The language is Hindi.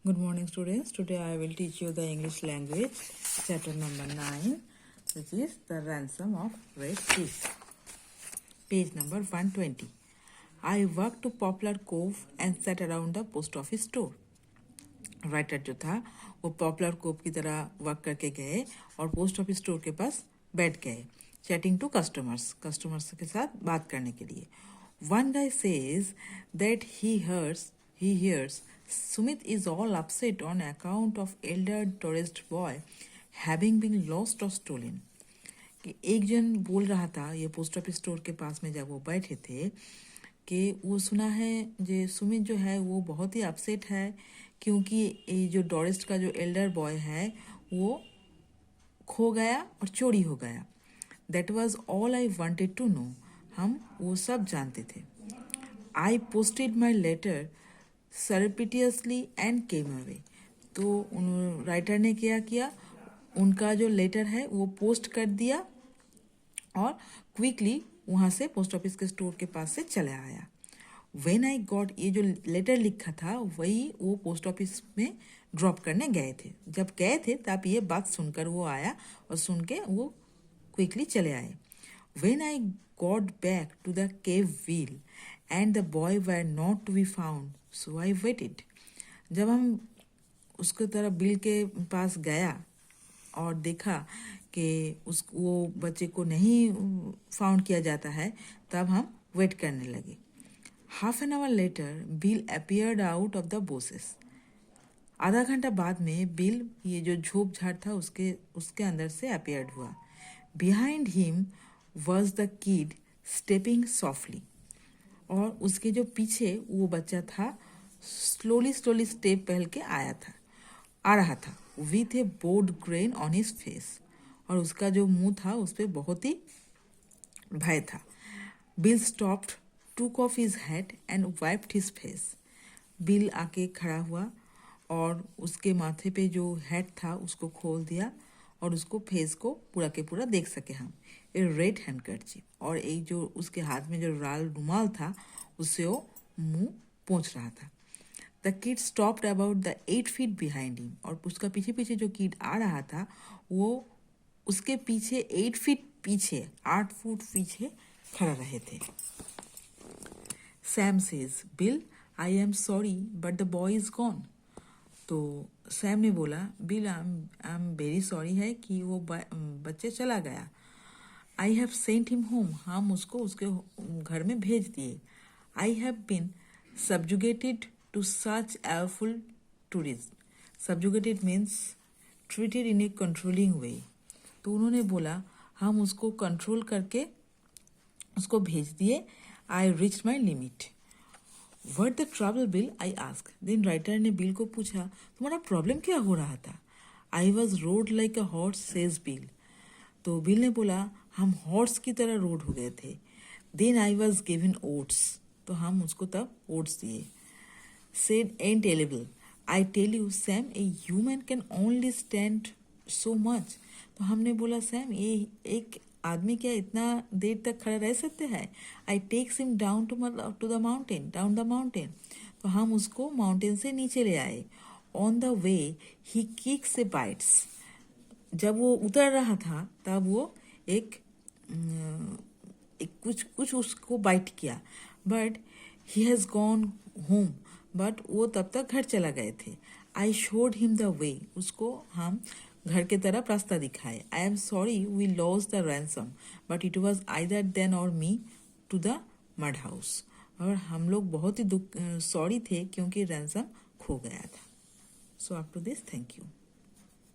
Good morning, students. Today I will teach you the English language, chapter number 9, which is the ransom of red fish. Page number 120. I walked to Poplar Cove and sat around the post office store. Writer जो था वो पॉपुलर कोव की तरह वर्क करके गए और पोस्ट ऑफिस स्टोर के पास बैठ गए, चैटिंग टू कस्टमर्स के साथ बात करने के लिए. One guy says that he hears Sumit is all upset on account of elder tourist boy having been lost or stolen. कि एक जन बोल रहा था, ये पोस्ट ऑफिस स्टोर के पास में जब वो बैठे थे, कि वो सुना है जो सुमित जो है वो बहुत ही अपसेट है क्योंकि ये जो टूरिस्ट का जो एल्डर बॉय है वो खो गया और चोरी हो गया. That was all I wanted to know. हम वो सब जानते थे. I posted my letter surreptitiously and came away. तो उन राइटर ने क्या किया, उनका जो लेटर है वो पोस्ट कर दिया और क्विकली वहाँ से पोस्ट ऑफिस के स्टोर के पास से चले आया. व्हेन आई गॉट, ये जो लेटर लिखा था वही वो पोस्ट ऑफिस में ड्रॉप करने गए थे. जब गए थे तब ये बात सुनकर वो आया और सुन के वो क्विकली चले आए. When I got back to the cave Will and the boy were not to be found so I waited. जब हम उसके तरफ बिल के पास गया और देखा कि वो बच्चे को नहीं फाउंड किया जाता है, तब हम वेट करने लगे. Half an hour later bill appeared out of the bosses. आधा घंटा बाद में बिल, ये जो झोप झाड़ था उसके अंदर से अपीयर्ड हुआ. Behind him was the kid stepping softly. और उसके जो पीछे वो बच्चा था स्लोली स्टेप पहल के आ रहा था with A board grain on his face. और उसका जो मुंह था उस पर बहुत ही भय था. बिल स्टॉप्ड, टूक of his head and wiped his face. Bill आके खड़ा हुआ और उसके माथे पे जो हेड था उसको खोल दिया और उसको फेस को पूरा के पूरा देख सके हम. ए रेड हैंडकरचीफ, और एक जो उसके हाथ में जो लाल रुमाल था उससे वो मुंह पोंछ रहा था. The kid stopped about the 8 feet behind him. और उसका पीछे जो किड आ रहा था वो उसके पीछे 8 feet पीछे, 8 फुट पीछे खड़ा रहे थे. Sam says, Bill I am sorry but the boy is gone. तो सैम ने बोला, Bill I am very sorry है कि वो बच्चे चला गया. I have sent him home, हम उसको उसके घर में भेज दिए. I have been subjugated to such airful tourism. Subjugated means treated in a controlling way. तो उन्होंने बोला हम उसको कंट्रोल करके उसको भेज दिए. I reach my limit. What the trouble Bill, I ask. Then writer ने बिल को पूछा, तुम्हारा प्रॉब्लम क्या हो रहा था. I was rode like a horse says Bill. तो बिल ने बोला हम हॉर्स की तरह रोड हो गए थे. Then I was given oats. तो हम उसको तब ओट्स दिए. Said Annabel. I tell you Sam, a human can only stand so much. तो हमने बोला सैम, ये एक आदमी क्या इतना देर तक खड़ा रह सकते हैं. I takes him down to the mountain. तो हम उसको माउंटेन से नीचे ले आए. On the way he kicks a bites. जब वो उतर रहा था तब वो एक कुछ उसको बाइट किया. But he has gone home. But वो तब तक घर चला गए थे. I showed him the way. उसको हम घर के तरफ रास्ता दिखाए. I am sorry we lost the ransom but it was either then or me to the mud house. और हम लोग बहुत ही सॉरी थे क्योंकि रैंसम खो गया था. So up to this, thank you.